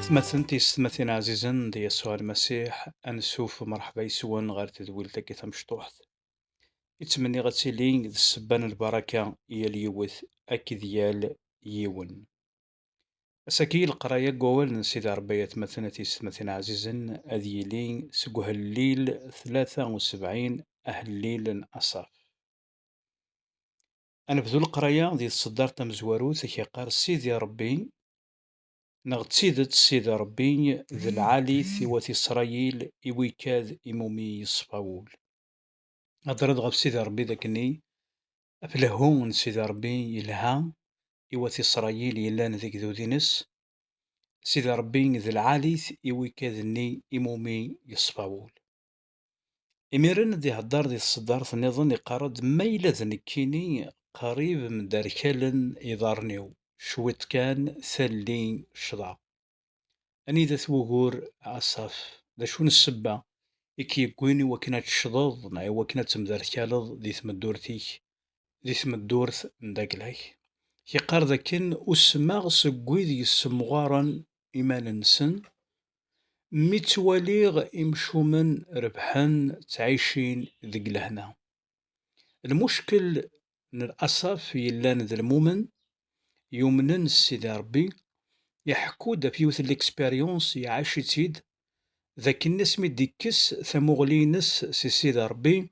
ثمثنا عزيزا ديال يسوع المسيح أنسوف مرحبا يسوع غير تدويلتك مشطوحت يتمني غتسيلي ذي السبان البركة هي اليوث أكي ديال يون أساكي القراية قوال من سيدي ربي يتمثلنا تيستمثلنا عزيزا أذي لي سقوها الليل 73 أهل الليل أصاف أنا بذو القراية ديال الصدار تمزوارو ثكي قار سيدي ربي نغ تسيدت سيدي ربي ذي العالي ثيوات إسرائيل إويكاد إمومي يصفاول هضرت غف سيدي ربي ذاكني أفلهون سيدي ربي يلها إوات إسرائيل يلان ذيك ذو دينس سيدي ربي ذي العالي إويكادني إمومي يصفاول إميرن ذي هدار ذي الصدار نظن يقارد ميلا ذنكيني قريب من داركالن إضارنيو شويت كان ثلي شضا أني ذا ثوغور عصاف ذا شون السبة إكي يقويني وكنا تشضض ناي وكنا تمداركالض ذي ثمدورتيك ذي ثمدورث نداكلاك كي قار ذاكن أسماغ سقوي ذي السمغارا إيمان نسن متواليغ إمشومن ربحن تعيشين ذي لهنا المشكل من الأسف يلان ذا المؤمن يومنن السيدي ربي يحكو دا فيوث الإكسبيريونس يعيش تيد ذاك الناس ميديكس ثمغلينس سي سيدي ربي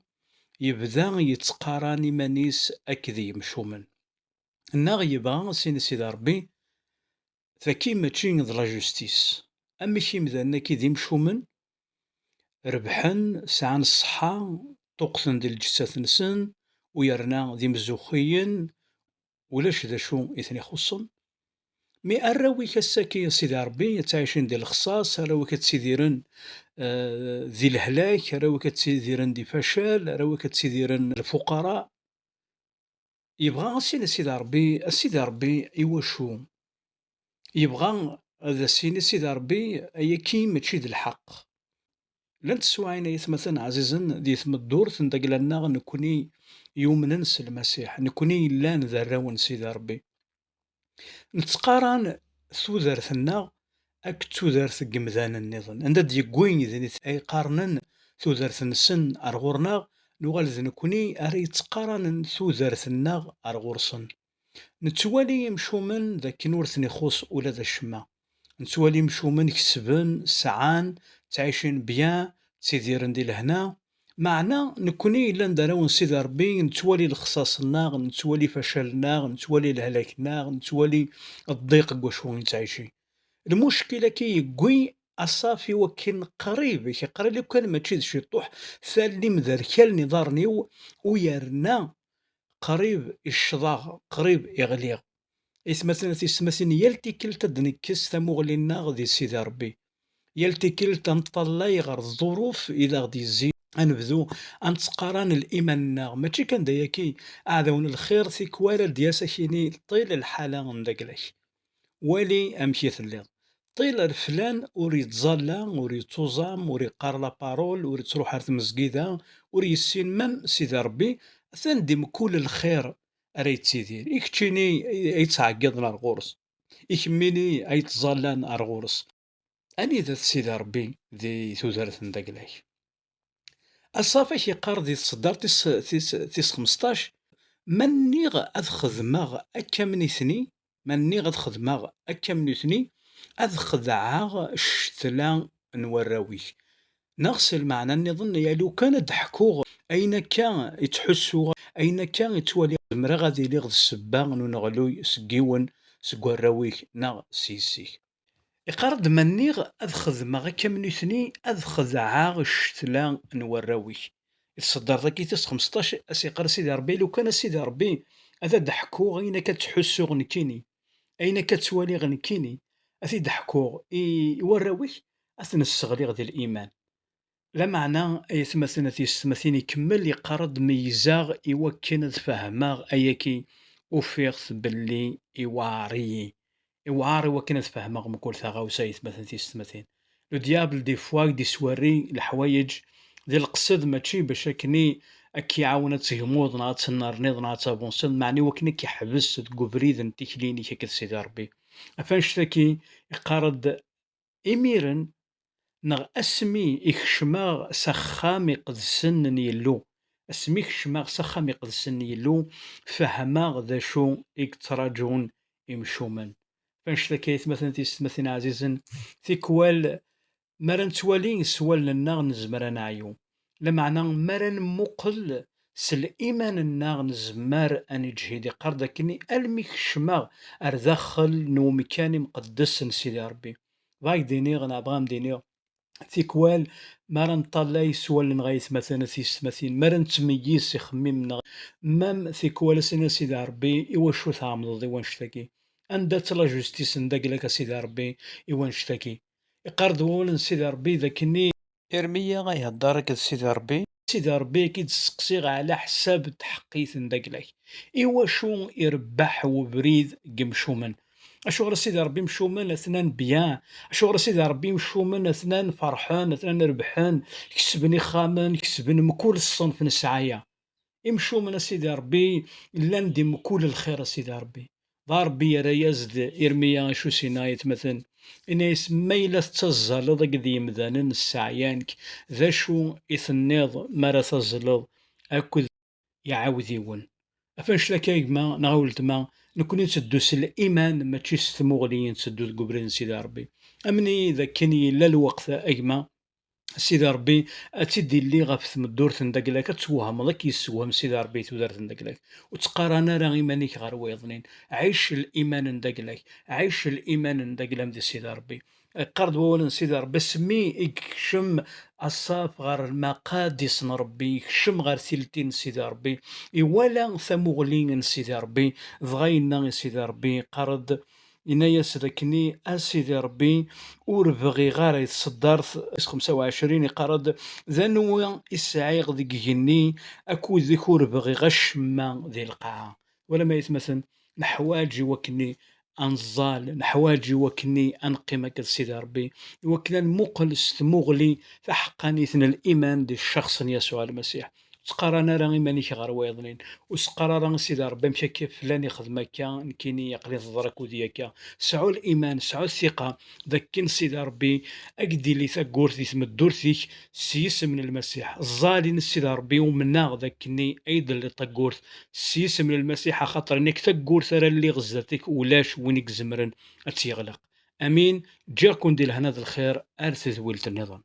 يبدا يتقارن مانيس أكذي مشومن الناغ يبغى سيدي ربي ذاكي ماشي ذ لا جوستيس أما كي مذانا كي ذي مشومن ربحن سعان الصحة طقثن ديال الجسات نسن ويرنا ذي مزوخيين ولاش ذا شو إثني خصن مي أراوي كساكي سيدي ربي تعيشين ديال الخصاص أراوي كتسيديرن ذي الهلاك أراوي كتسيديرن دي فشل أراوي كتسيديرن الفقراء يبغى سيدي ربي إيواشو يبغى هذا سيدي ربي أيا كي ماشي د الحق لن تسوعين يثمثن عزيزا دي ثم الدور تندقلنا نكوني يومننس المسيح نكوني لان ذراون سيدي ربي نتقارن ثوذرثنا أك تودرث قمذان النظن عند ديقوين ذي أي قارنن تودرث نسن أرغورنا نوغال ذي نكوني أري تقارن تودرثنا أرغورسن نتوالي يمشومن ذاك نورثني خوص ولا ذا الشما نتوالي يمشومن كسبن سعان تعيشين بيان تسيديرن دي لهنا معنا نكوني إلا ندراون سيدي ربي نتوالي الخصاصنا نتوالي فشلنا نتوالي الهلاكنا نتوالي الضيق وشو نتعيشي المشكلة كي يقوي أصافي وكن قريب كي قريب لو كان ما تشيد شي طوح ثالي مذركال نضارنيو ويرنا قريب الشضاغ قريب إغليغ مثلا تيسمسين يلتي كلتا دنكس ثمغلينا غدي سيدي ربي يلتي كلتا نطلعي غير الظروف إذا غدي يزيد أنبذو أنتقارن الإيمان ماشي كان داياكي أعدون الخير ثيكوالا دياسا كيني طيل الحالة نداكلاك والي أمشي ثليض طيل الفلان وري يتظلى وري يتوزام وري يقار لا بارول وري تروح على المسجدة وري يسين مام سيدي ربي ثندم كل الخير راه يتسيدير يكتشيني يتعقد نار غورس يكميني يتظلى نار غورس أني ذات سيدي ربي ذي تودرت نداكلاك الصافي يقار ذي الصدار تيس 15 مني أذ خدماغ أكا من إثني مني غاد خدماغ أكا من إثني أذ خدعاغ الشتلا نوراويك نغسل المعنى نظن يا لو كان ضحكوغ أين كان يتحسوا أين كان يتولي مرا غادي لي غد السبا نغلو سكيون سكوراويك نا سيسيك يقارد منيغ أذ خدماغ أكا من إثني أذ خدعاغ الشتلا نوراويك يتصدر ذاك تيس 15 أسيقر سيدي ربي لو كان سيدي ربي هذا ضحكوغ أين كتحسو غنكيني أين كتوالي غنكيني أثي ضحكوغ يوراويك أثن الصغليغ ديال الإيمان لا معنى أي ثمثنا تيستمثين يكمل يقرض ميزاغ يوكن تفهماغ أياكي وفيغث باللي يوعاري وكن تفهماغ مكل ثاغاوسا يثمثن تيستمثين لو ديابل دي فواك دي سواري الحوايج ديال القصد ماشي باش كني أكي عاونت تهموض ناط النار نيض ناط بونسن معني وكني كيحبس تقبريد نتيكليني كيك سيدي ربي أفنش تاكي يقارد إميرًا نغ أسمي إكشماغ سخام يقدسن n يلو، أسمي كشماغ سخام يقدسن يلو، فهماغ ذا شو يتراجون إمشومان. فاش تكيت مثلا تيستمثل عزيزا تيكوال مرا نتوالي سوالنا نزمر نعيو، لمعنى مرا نموقل الإيمان نزمر أني جهيدي قرد كني ألمي كشماغ أرداخل نومي كان مقدس سيدي ربي. فايك ديني غنبغام ديني تيكوال مرا نطلع سوال نغايت مثلا تيستمثل مرا نتميز يخممنا مام تيكوال سيدي ربي إوا شو تعمل إوا نشتكي عندها لا جوستيس نداك لك سيدي ربي إوا نشتكي يقرض وول سيدي ربي ذاكني إرميا غيهضرك سيدي ربي، سيدي ربي كيتسقسي على حساب تحقيت نداكلاك إوا شو يربح وبريد قمشومن أشغل سيدي ربي مشومن اثنان بيان، أشغل سيدي ربي مشومن اثنان فرحان اثنان ربحان كسبني خامان كسبن مكول الصنف نسعايا يمشوا من سيدي ربي إلا نديم كل الخير سيدي ربي ضا ربي يرى يزد إرميا شو سينايت مثلا إن يسمى تزلط قد يمذانا السعيانك ذا شو إثنيض مرا تزلط أكد يعاوديون أفنش لك ما نغولت ما نكون نتدوس الإيمان ما تشيس ثموغليين تسدو القبرين سيدي ربي أمني إذا كان لا الوقت أجمع سيدي ربي أتدي اللي غف ثمدورت ندقلك توهم لك يسوهم سيدي ربي تودرت ندقلك وتقارنا راه إيمانك غير ويضنين عيش الإيمان ندقلك عيش الإيمان ندقلم دي سيدي ربي قرض وولن سيدي ربي سمي يكشم الصاف غير المقادس ربي يكشم غير ثلتين سيدي ربي ولا ثمغلين سيدي ربي ضغينا سيدي ربي قرض إناياس ذاكني أسيدي ربي ور بغي غير يتصدر 25 يقرض ذا نوا يسعيغ ذيك جني أكو ذيك ور بغي غشما ذي القاعة ولا ما يتمثل نحواجي وكني أنزال نحواجي وكني أنقي سيدي ربي وكنا مقل استمغلي فحقاني الإيمان دي الشخص يسوع المسيح تقرانا راه إيمانيك غير وايضنين وسقرا راه سيدي ربي مشى كيف فلان يخدم هكا نكيني يقلي تضرك ودي هكا سعوا الإيمان سعوا الثقة ذاك سيدي ربي أكدي لي ثقورتي تمدورتيك سيس من المسيح الظالين سيدي ربي ومنا ذاكني أيضا اللي طقورت سيس من المسيح خاطر انك ثقورت راه اللي غزتك ولاش وينك زمرن أتيغلق أمين جاكم دي لهنا الخير أرث ذويلة النظام.